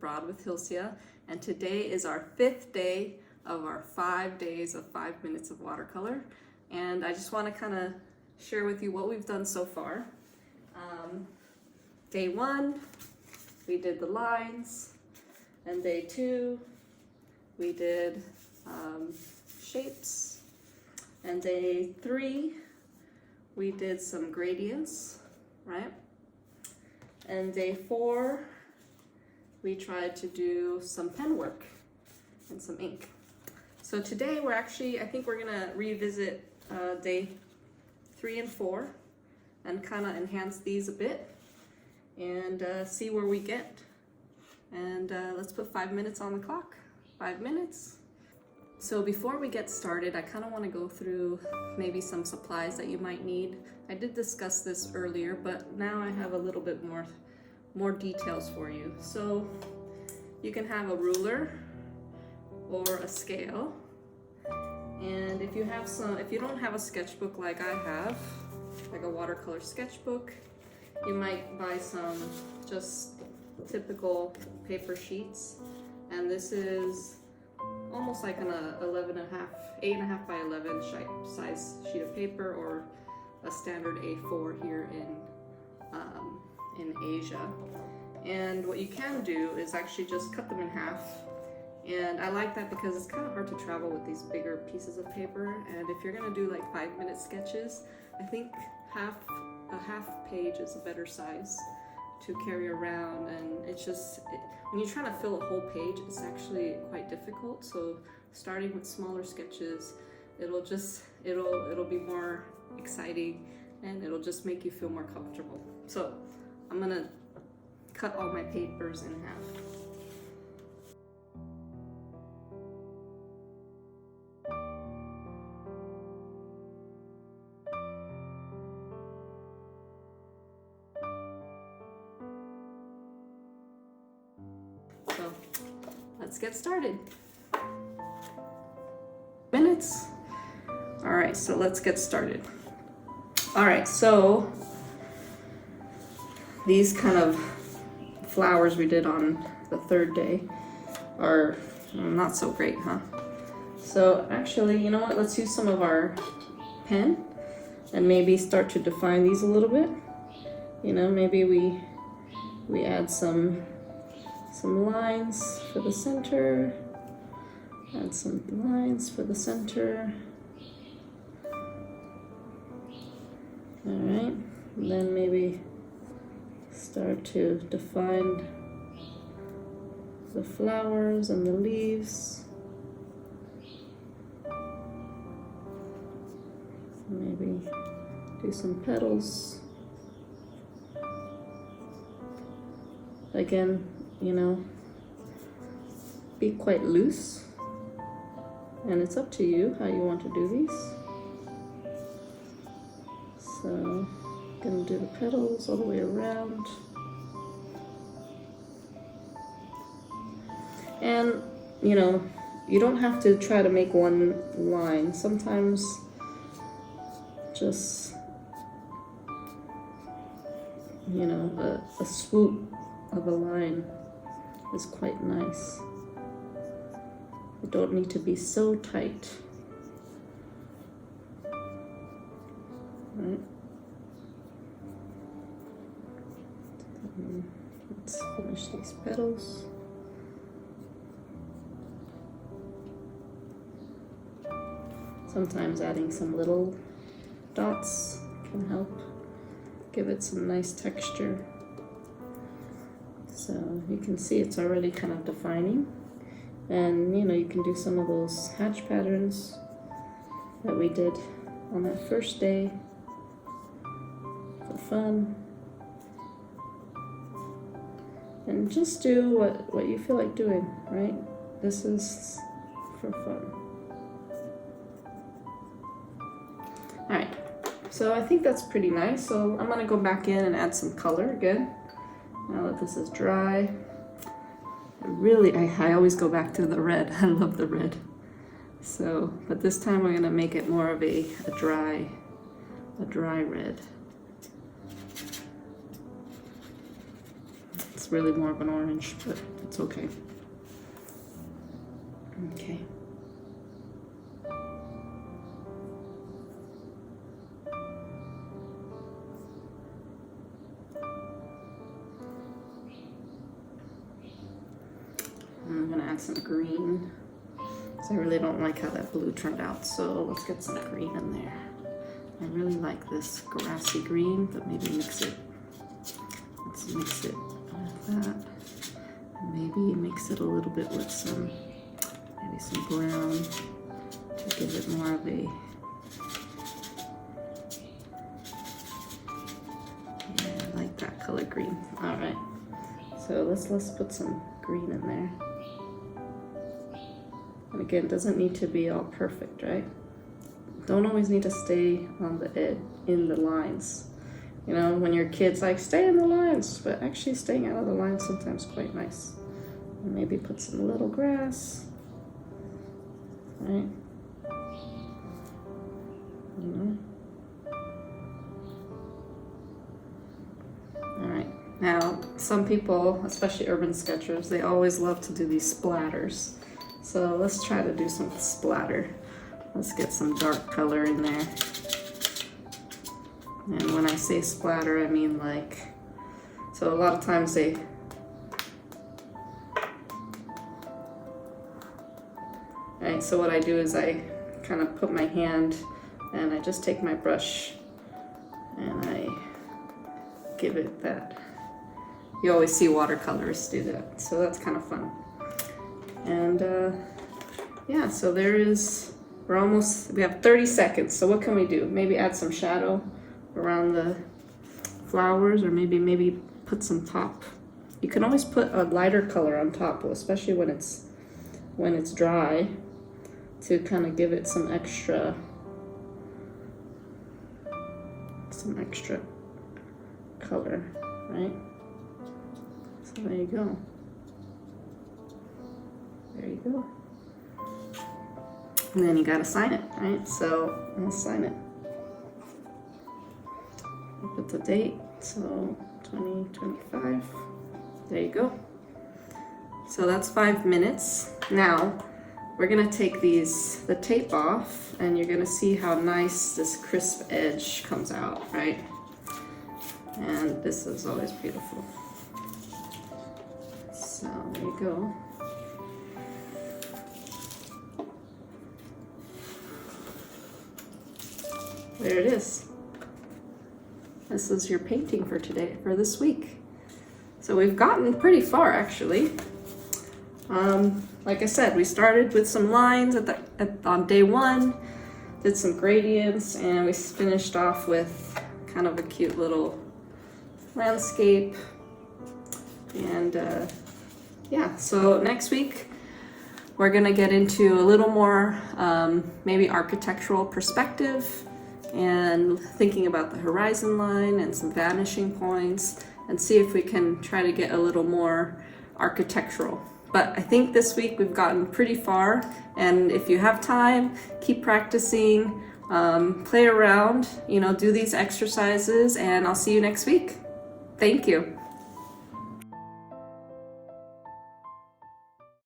Abroad with Hilcia, and today is our 5th day of our 5 days of 5 minutes of watercolor. And I just want to kind of share with you what we've done so far. Day 1, we did the lines, and day 2, we did shapes, and day 3, we did some gradients, right? And day 4, we tried to do some pen work and some ink. So today we're actually, I think we're gonna revisit day 3 and 4 and kind of enhance these a bit and see where we get. And let's put 5 minutes on the clock. 5 minutes. So before we get started, I kind of want to go through maybe some supplies that you might need. I did discuss this earlier, but now I have a little bit more details for you. So you can have a ruler or a scale. And if you don't have a sketchbook like I have, like a watercolor sketchbook, you might buy some just typical paper sheets. And this is almost like an 8.5 by 11 size sheet of paper, or a standard A4 here in Asia. And what you can do is actually just cut them in half. And I like that because it's kind of hard to travel with these bigger pieces of paper. And if you're gonna do like 5-minute sketches, I think a half page is a better size to carry around. And it's just, when you're trying to fill a whole page, it's actually quite difficult. So starting with smaller sketches, it'll be more exciting, and it'll just make you feel more comfortable. So I'm gonna cut all my papers in half. So let's get started. Minutes. All right, so let's get started. All right, so these kind of flowers we did on the 3rd day are not so great, huh? So actually, you know what? Let's use some of our pen and maybe start to define these a little bit. You know, maybe we add some lines for the center. Add some lines for the center. All right, and then maybe start to define the flowers and the leaves. Maybe do some petals. Again, you know, be quite loose, and it's up to you how you want to do these. So, gonna do the petals all the way around. And, you know, you don't have to try to make one line. Sometimes just, you know, a swoop of a line is quite nice. You don't need to be so tight. Right? Let's finish these petals. Sometimes adding some little dots can help give it some nice texture. So you can see it's already kind of defining. And you know, you can do some of those hatch patterns that we did on that 1st day for fun. And just do what you feel like doing, right? This is for fun. All right, so I think that's pretty nice. So I'm gonna go back in and add some color again. Now that this is dry, I always go back to the red. I love the red. So, but this time we're gonna make it more of a dry red. Let's really more of an orange, but it's okay. Okay. I'm gonna add some green. So I really don't like how that blue turned out, so let's get some green in there. I really like this grassy green, but maybe mix it. Let's mix it with that. Maybe mix it a little bit with some, maybe some brown to give it more of a, yeah, I like that color green. All right, so let's put some green in there. And again, it doesn't need to be all perfect, right? Don't always need to stay on the edge, in the lines. You know, when your kid's like, stay in the lines, but actually staying out of the lines sometimes quite nice. And maybe put some little grass, right? You know? All right, now some people, especially urban sketchers, they always love to do these splatters. So let's try to do some splatter. Let's get some dark color in there. And when I say splatter, I mean like, so a lot of times they, right, so what I do is I kind of put my hand and I just take my brush and I give it that. You always see watercolorists do that, so that's kind of fun. And yeah, so there is, we have 30 seconds, so what can we do? Maybe add some shadow around the flowers, or maybe put some top. You can always put a lighter color on top, especially when it's dry, to kind of give it some extra color, right? So there you go. There you go. And then you gotta sign it, right? So I'll sign it. Put the date, so 2025. There you go. So that's 5 minutes. Now we're gonna take the tape off, and you're gonna see how nice this crisp edge comes out, right? And this is always beautiful. So there you go. There it is. This is your painting for today, for this week. So we've gotten pretty far, actually. Like I said, we started with some lines on day 1, did some gradients, and we finished off with kind of a cute little landscape. And yeah, so next week we're gonna get into a little more maybe architectural perspective, and thinking about the horizon line and some vanishing points, and see if we can try to get a little more architectural. But I think this week we've gotten pretty far, and if you have time, keep practicing, play around, you know, do these exercises, and I'll see you next week. Thank you.